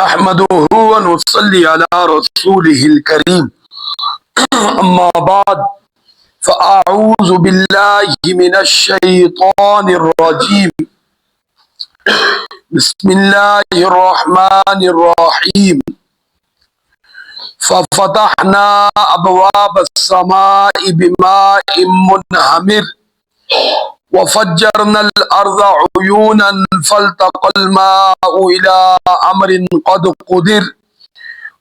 نحمده ونصلي على رسوله الكريم اما بعد فاعوذ بالله من الشيطان الرجيم بسم الله الرحمن الرحيم ففتحنا ابواب السماء بماء منهمر وفجرنا الارض عيونا فالتقى الماء الى امر قد قدر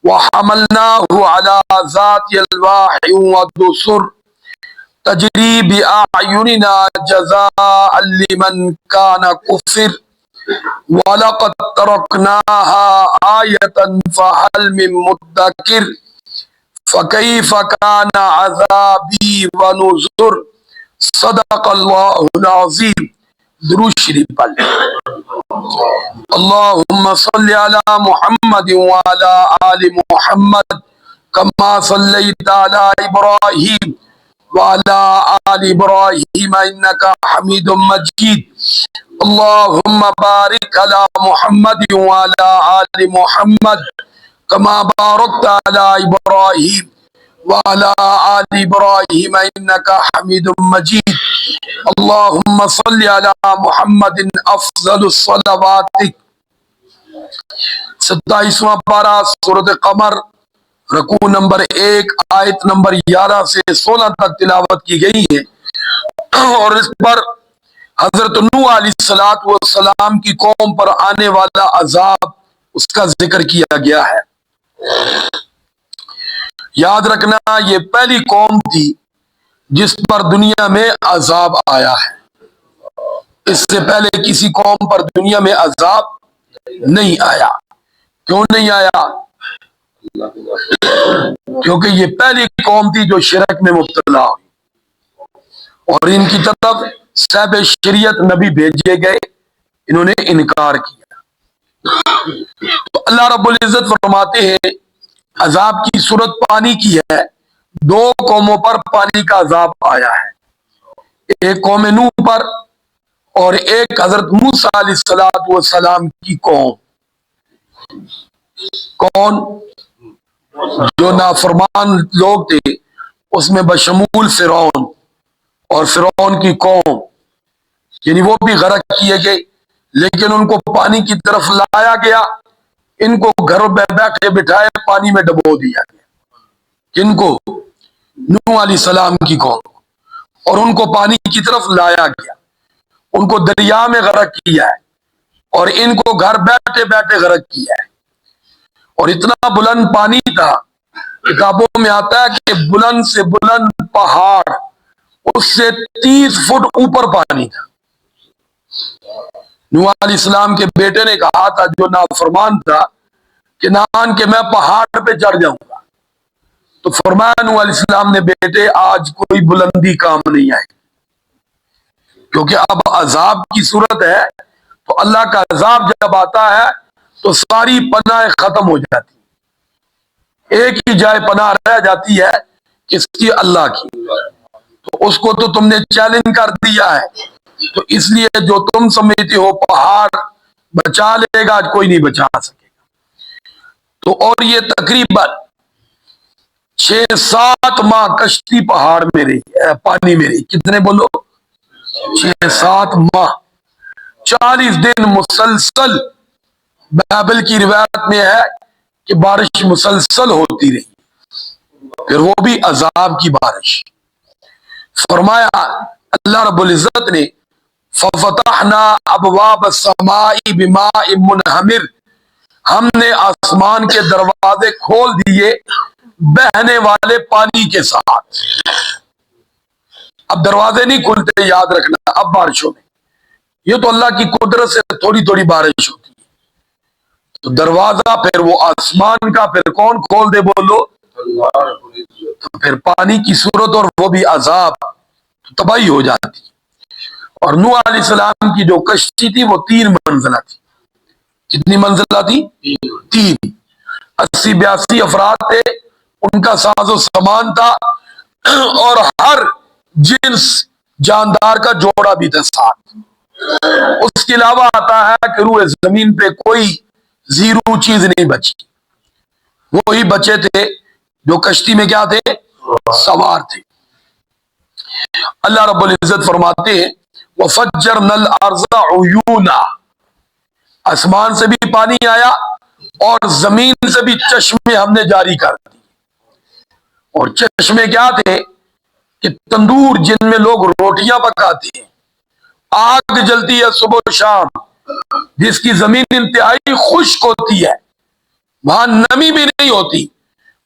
وحملناه على ذات الواح ودسر تجري باعيننا جزاء لمن كان كفر وَلَقَدْ تَرَكْنَاهَا آيَةً فَهَلْ مِن مُدَّكِرٍ فَكَيْفَ كَانَ عَذَابِي وَنُذُرِ صدق اللہ العظیم. درود شریف پڑھ لیں. اللہم صلی علی محمد وعلی آل محمد کما صلیت علی ابراہیم وعلی آل ابراہیم انکا حمید مجید. اللہم بارک علی محمد وعلی آل محمد کما بارکت علی ابراہیم وعلی آل ابراہیم انکا حمید مجید. اللہم صلی علی محمد افضل الصلوات. 27واں پارہ سورۃ قمر رکوع نمبر 1 آیت نمبر 11 سے 16 تک تلاوت کی گئی ہے، اور اس پر حضرت نوح علیہ السلام کی قوم پر آنے والا عذاب اس کا ذکر کیا گیا ہے. یاد رکھنا یہ پہلی قوم تھی جس پر دنیا میں عذاب آیا ہے. اس سے پہلے کسی قوم پر دنیا میں عذاب نہیں آیا. کیوں نہیں آیا؟ کیونکہ یہ پہلی قوم تھی جو شرک میں مبتلا ہوئی، اور ان کی طرف صاحب شریعت نبی بھیجے گئے، انہوں نے انکار کیا. تو اللہ رب العزت فرماتے ہیں عذاب کی صورت پانی کی ہے. 2 قوموں پر پانی کا عذاب آیا ہے، ایک قوم نوح پر اور ایک حضرت موسیٰ علیہ السلام کی قوم. کون؟ جو نافرمان لوگ تھے، اس میں بشمول فرعون اور فرعون کی قوم، یعنی وہ بھی غرق کیے گئے، لیکن ان کو پانی کی طرف لایا گیا. ان کو گھروں میں بیٹھے بٹھائے پانی میں ڈبو دیا گیا. کن کو؟ نوح علیہ السلام کی قوم. اور ان کو پانی کی طرف لایا گیا، ان کو دریا میں غرق کیا ہے، اور ان کو گھر بیٹھے بیٹھے غرق کیا ہے. اور اتنا بلند پانی تھا، کتابوں میں آتا ہے کہ بلند سے بلند پہاڑ اس سے 30 فٹ اوپر پانی تھا. نوح علیہ السلام کے بیٹے نے کہا تھا، جو نافرمان تھا، کہ نان کہ میں پہاڑ پہ چڑھ جاؤں گا. تو فرمایا نوح علیہ السلام نے، بیٹے آج کوئی بلندی کام نہیں آئے، کیونکہ اب عذاب کی صورت ہے. تو اللہ کا عذاب جب آتا ہے تو ساری پناہ ختم ہو جاتی. ایک ہی جائے پناہ رہ جاتی ہے، کس کی؟ اللہ کی. تو اس کو تو تم نے چیلنج کر دیا ہے، تو اس لیے جو تم سمجھتے ہو پہاڑ بچا لے گا، کوئی نہیں بچا سکے گا. تو اور یہ تقریباً 6-7 ماہ کشتی پہاڑ میں رہی، پانی میں رہی. کتنے بولو؟ 6-7 ماہ، 40 دن مسلسل. بائبل کی روایت میں ہے کہ بارش مسلسل ہوتی رہی، پھر وہ بھی عذاب کی بارش. فرمایا اللہ رب العزت نے فَفَتَحْنَا أَبْوَابَ السَّمَاءِ بِمَاءٍ مُنْهَمِرٍ، ہم نے آسمان کے دروازے کھول دیے بہنے والے پانی کے ساتھ. اب دروازے نہیں کھلتے، یاد رکھنا اب بارشوں میں. یہ تو اللہ کی قدرت سے تھوڑی تھوڑی بارش ہوتی ہے. تو دروازہ پھر وہ آسمان کا پھر کون کھول دے؟ بولو. تو پھر پانی کی صورت اور وہ بھی عذاب، تباہی ہو جاتی. اور نوح علیہ السلام کی جو کشتی تھی وہ 3 منزلہ تھی. کتنی منزلہ تھی؟ 3. 80-82 افراد تھے، ان کا ساز و سامان تھا، اور ہر جنس جاندار کا جوڑا بھی تھا ساتھ. اس کے علاوہ آتا ہے کہ روئے زمین پہ کوئی زیرو چیز نہیں بچی. وہی بچے تھے جو کشتی میں کیا تھے؟ سوار تھے. اللہ رب العزت فرماتے ہیں وَفَجَّرْنَا الْأَرْضَ عُيُونًا، آسمان سے بھی پانی آیا اور زمین سے بھی چشمے ہم نے جاری کر دی. اور چشمے کیا تھے؟ کہ تندور جن میں لوگ روٹیاں پکاتے ہیں، آگ جلتی ہے صبح و شام، جس کی زمین انتہائی خشک ہوتی ہے، وہاں نمی بھی نہیں ہوتی،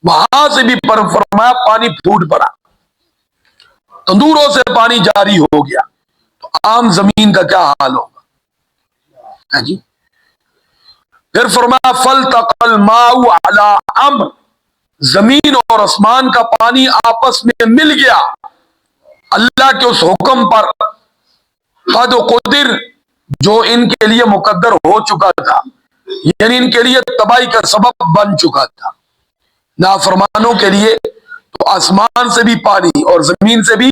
وہاں سے بھی فرمایا پانی پھوٹ پڑا، تندوروں سے پانی جاری ہو گیا. تو عام زمین کا کیا حال ہوگا؟ ہاں جی. پھر فرمایا فَالْتَقَى الْمَاءُ عَلَىٰ أَمْرٍ، زمین اور آسمان کا پانی آپس میں مل گیا اللہ کے اس حکم پر، قد قدر، جو ان کے لیے مقدر ہو چکا تھا، یعنی ان کے لیے تباہی کا سبب بن چکا تھا. نافرمانوں کے لیے تو آسمان سے بھی پانی اور زمین سے بھی.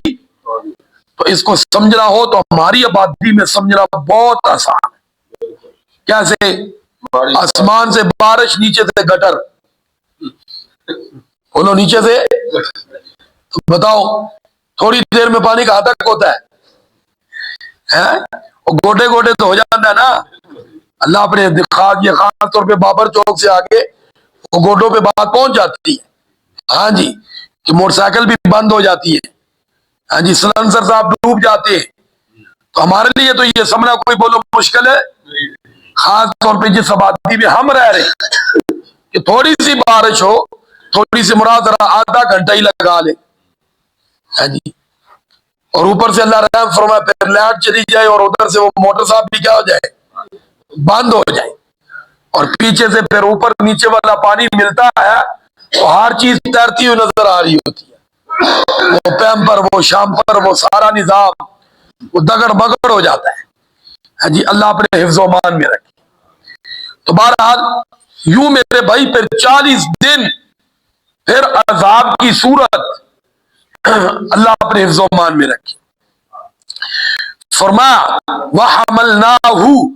تو اس کو سمجھنا ہو تو ہماری آبادی میں سمجھنا بہت آسان ہے. کیسے؟ آسمان سے بارش، نیچے سے گٹر. بولو نیچے سے. تو بتاؤ تھوڑی دیر میں پانی کہاں تک ہوتا ہے؟ گوٹے گوٹے تو ہو جاتا ہے نا. اللہ اپنے خاص طور پہ بابر چوک سے آگے وہ گوٹوں پہ بات پہنچ جاتی ہے. ہاں جی، کہ موٹر سائیکل بھی بند ہو جاتی ہے. ہاں جی، سلنسر صاحب ڈوب جاتے ہیں. تو ہمارے لیے تو یہ سمجھنا کوئی بولو مشکل ہے، خاص طور پہ جس آبادی میں ہم رہ رہے ہیں کہ تھوڑی سی بارش ہو، تھوڑی سی مراد ذرا آدھا گھنٹہ ہی لگا لے. ہاں جی، اور اوپر سے اللہ رحم فرمائے پھر لائٹ چلی جائے اور ادھر سے وہ موٹر صاحب بھی کیا ہو جائے؟ بند ہو جائے. اور پیچھے سے پھر اوپر نیچے والا پانی ملتا ہے تو ہر چیز تیرتی ہوئی نظر آ رہی ہوتی ہے. وہ پیمپر، وہ شامپر، وہ سارا نظام وہ دگڑ بگڑ ہو جاتا ہے. ہاں جی، اللہ اپنے حفظ و امان میں رکھے. تو بہرحال یوں میرے بھائی پھر 40 دن پھر عذاب کی صورت اللہ اپنے حفظ و امان میں رکھے. فرمایا وَحَمَلْنَاهُ،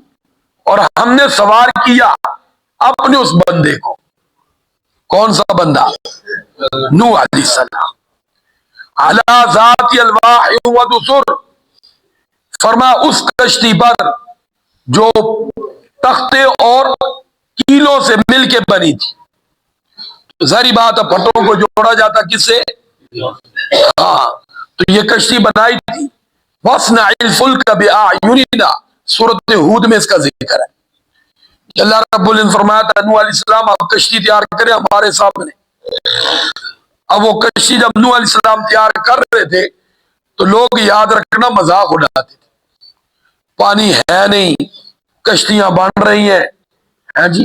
اور ہم نے سوار کیا اپنے اس بندے کو. کون سا بندہ؟ نوح علیہ السلام. عَلَى ذَاتِ الْوَاحِ وَدُسُرٍ، فرمایا اس کشتی پر جو تختے اور کیلوں سے مل کے بنی تھی. ظاہری بات ہے پھٹوں کو جوڑا جاتا کس سے؟ ہاں، تو یہ کشتی بنائی تھی. وَاصْنَعِ الْفُلْكَ بِأَعْيُنِنَا، سورۃ ہود میں اس کا ذکر ہے کہ اللہ رب العزت فرمایا تھا نوح علیہ السلام آپ کشتی تیار کریں ہمارے سامنے. اب وہ کشتی جب نوح علیہ السلام تیار کر رہے تھے تو لوگ یاد رکھنا مذاق اڑاتے تھے. پانی ہے نہیں، کشتیاں بن رہی ہیں. ہاں جی،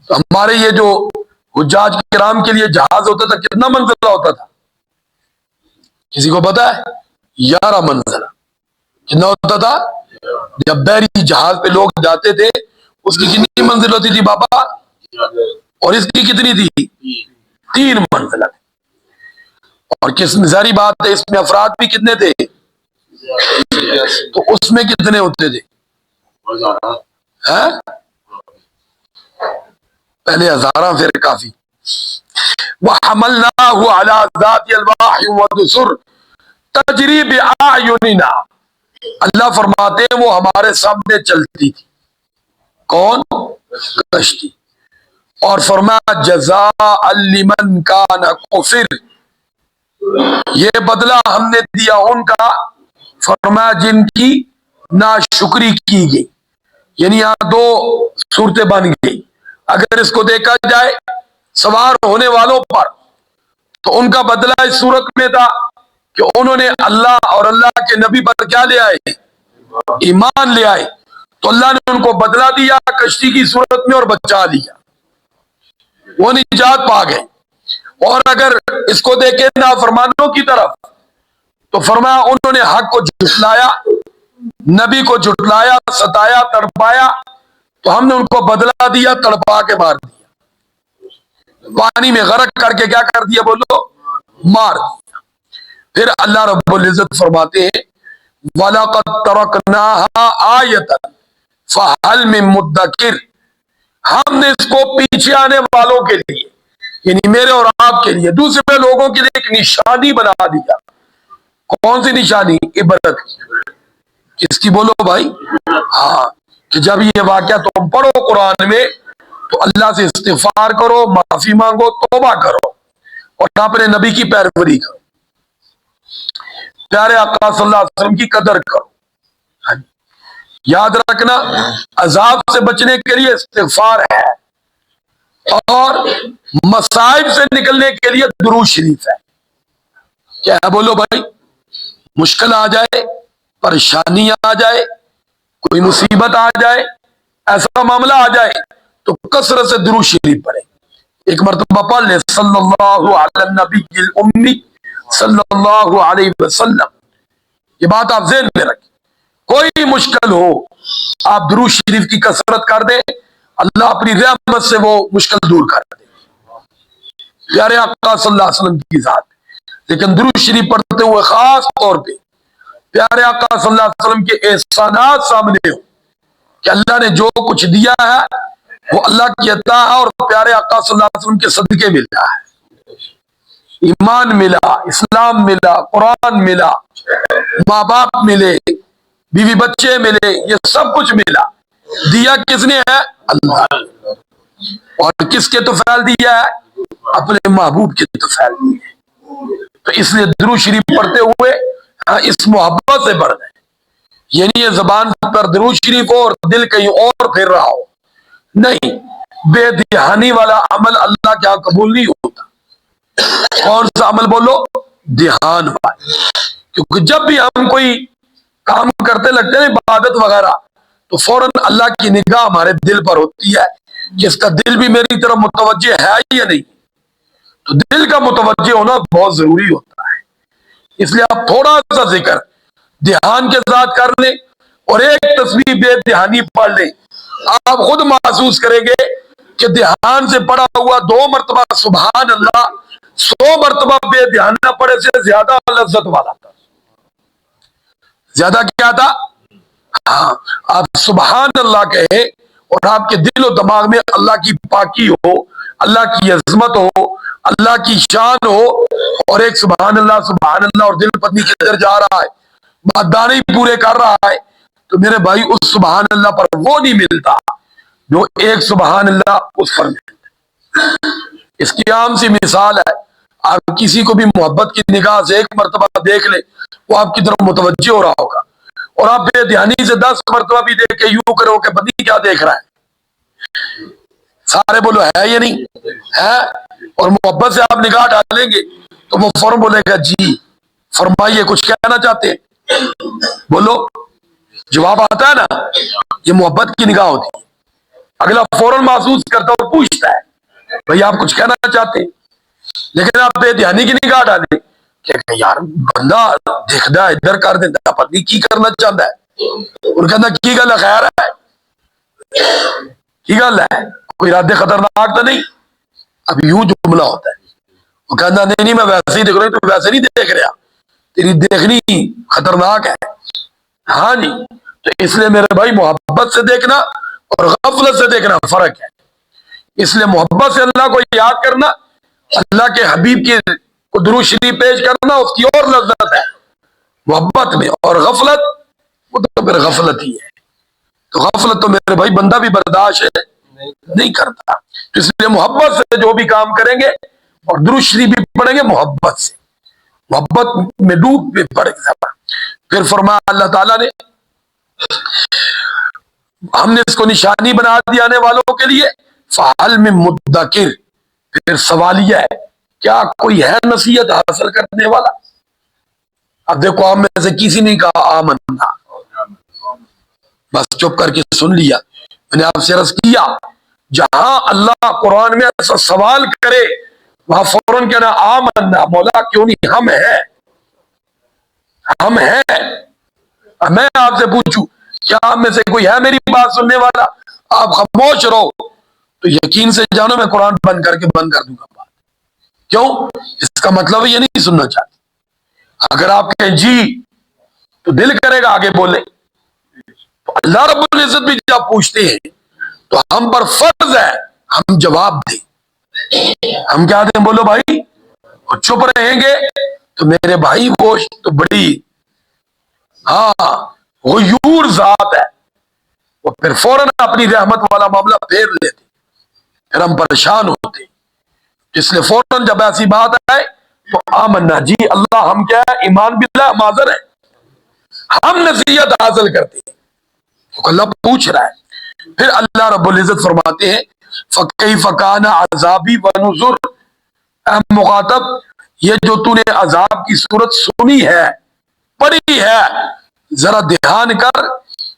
ہمارے یہ جو حجاج کرام کے لیے جہاز ہوتا تھا کتنا منزلہ ہوتا تھا؟ کسی کو پتا ہے؟ 11 منزلہ. کتنا ہوتا تھا؟ جب بحری جہاز پہ لوگ جاتے تھے اس کی کتنی منزل ہوتی تھی بابا؟ اور اس کی کتنی تھی؟ 3 منزلہ. اور کس ظاہری بات ہے اس میں افراد بھی کتنے تھے؟ تو اس میں کتنے ہوتے تھے؟ پہلے ہزاراں پھر کافی. وَحَمَلْنَاهُ عَلَى ذَاتِ الْوَاحِ وَدُسُرٍ تَجْرِي بِأَعْيُنِنَا، اللہ فرماتے ہیں وہ ہمارے سامنے چلتی تھی. کون؟ کشتی. اور فرمایا جزاء لمن کان کفر، یہ بدلہ ہم نے دیا ان کا، فرمایا جن کی ناشکری کی گئی. یعنی یہاں 2 صورتیں بن گئی. اگر اس کو دیکھا جائے سوار ہونے والوں پر تو ان کا بدلہ اس صورت میں تھا کہ انہوں نے اللہ اور اللہ کے نبی پر کیا لے آئے؟ ایمان لے آئے. تو اللہ نے ان کو بدلہ دیا کشتی کی صورت میں اور بچا لیا، وہ نجات پا گئے. اور اگر اس کو دیکھیں نافرمانوں کی طرف تو فرمایا انہوں نے حق کو جھٹلایا، نبی کو جھٹلایا، ستایا، تڑپایا، تو ہم نے ان کو بدلہ دیا، تڑپا کے مار دیا. پانی میں غرق کر کے کیا کر دیا بولو؟ مار دیا. پھر اللہ رب العزت فرماتے ہیں وَلَقَدْ تَرَكْنَاهَا آیَةً فَهَلْ مِن مُدَّکِرٍ، ہم نے اس کو پیچھے آنے والوں کے لیے یعنی میرے اور آپ کے لیے دوسرے لوگوں کے لیے ایک نشانی بنا دیا. کون سی نشانی؟ عبرت کی. کس کی بولو بھائی؟ ہاں، کہ جب یہ واقعہ تم پڑھو قرآن میں تو اللہ سے استغفار کرو، معافی مانگو، توبہ کرو اور اپنے نبی کی پیروی کرو، پیارے آقا صلی اللہ علیہ وسلم کی قدر کرو. یاد رکھنا عذاب سے بچنے کے لیے استغفار ہے اور مصائب سے نکلنے کے لیے درود شریف ہے. کیا بولو بھائی؟ مشکل آ جائے، پریشانی آ جائے، کوئی مصیبت آ جائے، ایسا معاملہ آ جائے تو کثرت سے درود شریف پڑھے. ایک مرتبہ پڑھ لے صلی اللہ علی النبی الامی صلی اللہ علیہ وسلم. یہ بات آپ ذہن میں رکھیں، کوئی مشکل ہو آپ درود شریف کی کثرت کر دیں، اللہ اپنی رحمت سے وہ مشکل دور کر دے. پیارے آقا صلی اللہ علیہ وسلم کی ذات. لیکن درود شریف پڑھتے ہوئے خاص طور پہ پیارے آقا صلی اللہ علیہ وسلم کے احسانات سامنے ہو کہ اللہ نے جو کچھ دیا ہے وہ اللہ کی عطا ہے اور پیارے آقا صلی اللہ علیہ وسلم کے صدقے ملا ہے. ایمان ملا، اسلام ملا، قرآن ملا، ماں باپ ملے، بیوی بچے ملے، یہ سب کچھ ملا. دیا کس نے ہے؟ اللہ. اور کس کے توفیل دیا ہے؟ اپنے محبوب کے توفیل دی ہے. تو اس لیے درود شریف پڑھتے ہوئے اس محبت سے پڑھ دیں. یعنی یہ زبان پر درود شریف ہو اور دل کہیں اور پھر رہا ہو. نہیں، بے دہانی والا عمل اللہ کے ہاں قبول نہیں ہوتا. کون سا عمل بولو؟ دھیان والا. کیونکہ جب بھی ہم کوئی کام کرتے لگتے ہیں عبادت وغیرہ تو فوراً اللہ کی نگاہ ہمارے دل پر ہوتی ہے کہ اس کا دل بھی میری طرف متوجہ ہے یا نہیں. تو دل کا متوجہ ہونا بہت ضروری ہوتا ہے. اس لیے آپ تھوڑا سا ذکر دھیان کے ساتھ کر لیں اور ایک تسبیح بے دھیانی پڑھ لیں. آپ خود محسوس کریں گے کہ دھیان سے پڑھا ہوا 2 مرتبہ سبحان اللہ 100 مرتبہ بے دھیان نہ پڑھے سے زیادہ لذت والا تھا. زیادہ کیا تھا؟ ہاں، آپ سبحان اللہ کہے اور آپ کے دل و دماغ میں اللہ کی پاکی ہو، اللہ کی عظمت ہو، اللہ کی شان ہو اور ایک سبحان اللہ اور دل پتنی کے اندر جا رہا ہے، دانے پورے کر رہا ہے، تو میرے بھائی اس سبحان اللہ پر وہ نہیں ملتا جو ایک سبحان اللہ اس پر ملتا. اس کی عام سی مثال ہے، آپ کسی کو بھی محبت کی نگاہ سے ایک مرتبہ دیکھ لیں وہ آپ کی طرف متوجہ ہو رہا ہوگا اور آپ بے دھیانی سے 10 مرتبہ بھی دیکھ کے یوں کرو کہ پتہ نہیں کیا دیکھ رہا ہے. سارے بولو ہے یا نہیں ہے؟ اور محبت سے آپ نگاہ ڈالیں گے تو وہ فوراً بولے گا جی فرمائیے کچھ کہنا چاہتے ہیں. بولو، جواب آتا ہے نا. یہ محبت کی نگاہ ہوتی ہے. اگلا فوراً محسوس کرتا اور پوچھتا ہے بھئی آپ کچھ کہنا چاہتے ہیں. لیکن آپ بے دھیانی کی نگاہ ڈالیں کہ یار بندہ دیکھتا ہے ادھر کر دیتا پتہ نہیں کی کرنا چاہتا ہے اور کہنا کی گل ہے خیر ہے کی گل ہے کوئی ارادے خطرناک تو نہیں. اب یوں جملہ ہوتا ہے وہ کہنا نہیں میں ویسے ہی دیکھ رہا ہوں تو ویسے نہیں دیکھ رہا تیری دیکھنی خطرناک ہے. ہاں جی، تو اس لیے میرے بھائی محبت سے دیکھنا اور غفلت سے دیکھنا فرق ہے. اس لیے محبت سے اللہ کو یاد کرنا، اللہ کے حبیب کی کو درود شریف پیش کرنا اس کی اور لذت ہے محبت میں. اور غفلت وہ تو پھر غفلت ہی ہے. تو غفلت تو میرے بھائی بندہ بھی برداشت نہیں کرتا. تو اس لیے محبت سے جو بھی کام کریں گے اور درود شریف بھی پڑھیں گے محبت سے، محبت میں ڈوب بھی پڑے گا. پھر فرمایا اللہ تعالیٰ نے ہم نے اس کو نشانی بنا دی آنے والوں کے لیے فَحَلْ مِن مُدَّكِرٍ. پھر سوالیہ ہے کیا کوئی ہے نصیحت حاصل کرنے والا؟ اب دیکھو آپ میں سے کسی نے کہا آمنا، بس چپ کر کے سن لیا. میں نے آپ سے عرض کیا جہاں اللہ قرآن میں ایسا سوال کرے وہاں فوراً کہنا آمنا، مولا کیوں نہیں ہم ہیں. ہم ہیں. میں آپ سے پوچھوں کیا آپ میں سے کوئی ہے میری بات سننے والا؟ آپ خاموش رہو تو یقین سے جانو میں قرآن بند کر دوں گا بات. کیوں؟ اس کا مطلب یہ نہیں سننا چاہتے. اگر آپ کہیں جی تو دل کرے گا آگے بولے. اللہ رب العزت بھی جب پوچھتے ہیں تو ہم پر فرض ہے ہم جواب دیں. ہم کیا دیں بولو بھائی؟ اور چپ رہیں گے تو میرے بھائی وہ تو بڑی غیور ذات ہے، وہ پھر فوراً اپنی رحمت والا معاملہ پھیر لیتے، پھر ہم پریشان ہوتے. اس لیے فوراً جب ایسی بات آئے تو آمنا، جی اللہ ہم کیا ہے، ایمان باللہ ہم حاضر ہیں، ہم نصیحت حاصل کرتے ہیں. تو اللہ پوچھ رہا ہے. پھر اللہ رب العزت فرماتے ہیں فَكَيْفَ كَانَ عَذَابِي وَنُذُرْ. اے مخاطب، یہ جو تو نے عذاب کی صورت سنی ہے، پڑھی ہے، ذرا دھیان کر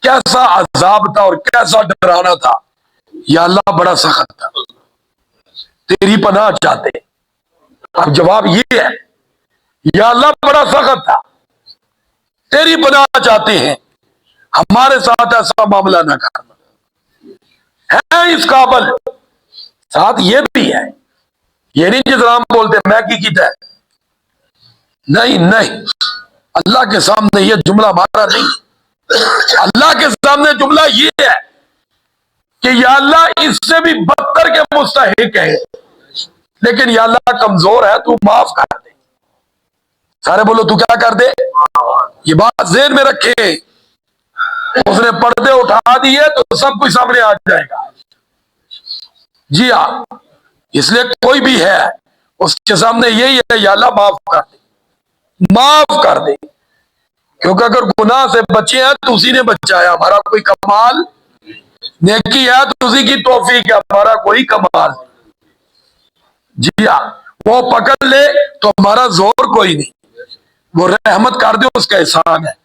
کیسا عذاب تھا اور کیسا ڈرانا تھا. یا اللہ بڑا سخت تھا، تیری پناہ چاہتے. اب جواب یہ ہے، یا اللہ بڑا سخت تھا، تیری پناہ چاہتے ہیں، ہمارے ساتھ ایسا معاملہ نہ کرنا. ہے اس قابل. ساتھ یہ بھی ہے، یہ نہیں جس طرح ہم بولتے میں کی کیتا ہے. نہیں، اللہ کے سامنے یہ جملہ ہمارا نہیں. اللہ کے سامنے جملہ یہ ہے کہ یا اللہ اس سے بھی بدتر کے مستحق ہے، لیکن یا اللہ کمزور ہے، تو معاف کر دے. سارے بولو تو کیا کر دے. یہ بات ذہن میں رکھے. اس نے پردے اٹھا دیے تو سب کچھ سامنے آ جائے گا. جی ہاں، اس لیے کوئی بھی ہے اس کے سامنے یہی ہے، یا اللہ معاف کر دے، معاف کر دے. کیونکہ اگر گناہ سے بچے ہیں تو اسی نے بچایا، ہمارا کوئی کمال. نیکی ہے تو اسی کی توفیق ہے، ہمارا کوئی کمال. جی ہاں، وہ پکڑ لے تو ہمارا زور کوئی نہیں، وہ رحمت کر دے اس کا احسان ہے.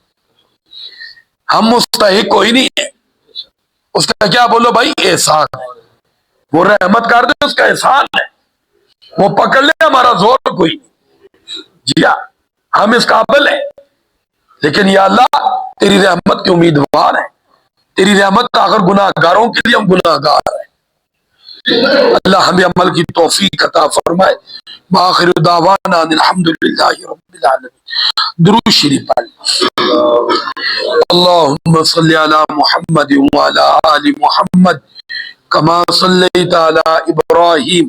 ہم مستحق کوئی نہیں ہے، اس کا کیا بولو بھائی احسان ہے. وہ رحمت کر دے اس کا احسان ہے، وہ پکڑ لے ہمارا زور کوئی نہیں. جی ہاں، ہم اس قابل ہیں، لیکن یا اللہ تیری رحمت کے امیدوار ہیں. تیری رحمت اگر گناہ گاروں کے لیے ہم گناہ گار ہیں. اللہ ہمیں عمل کی توفیق عطا فرمائے. وآخر دعوانا ان الحمدللہ رب العالمین. درود شریف پڑھ. اللہم صلی علی محمد وعلی آل محمد کما صلیت علی ابراہیم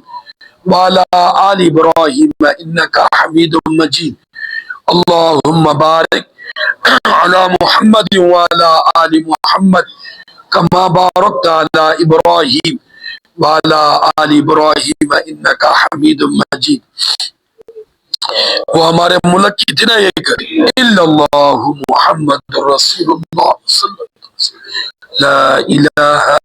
وعلی آل ابراہیم انکا حمید مجید. اللہم بارک علی محمد وعلی آل محمد کما بارکت علی ابراہیم وعلی آل ابراہیم انکا حمید مجید. وہ ہمارے ملک کی اتنا ایک الا اللہ محمد رسول اللہ صلی اللہ علیہ وسلم. لا الہ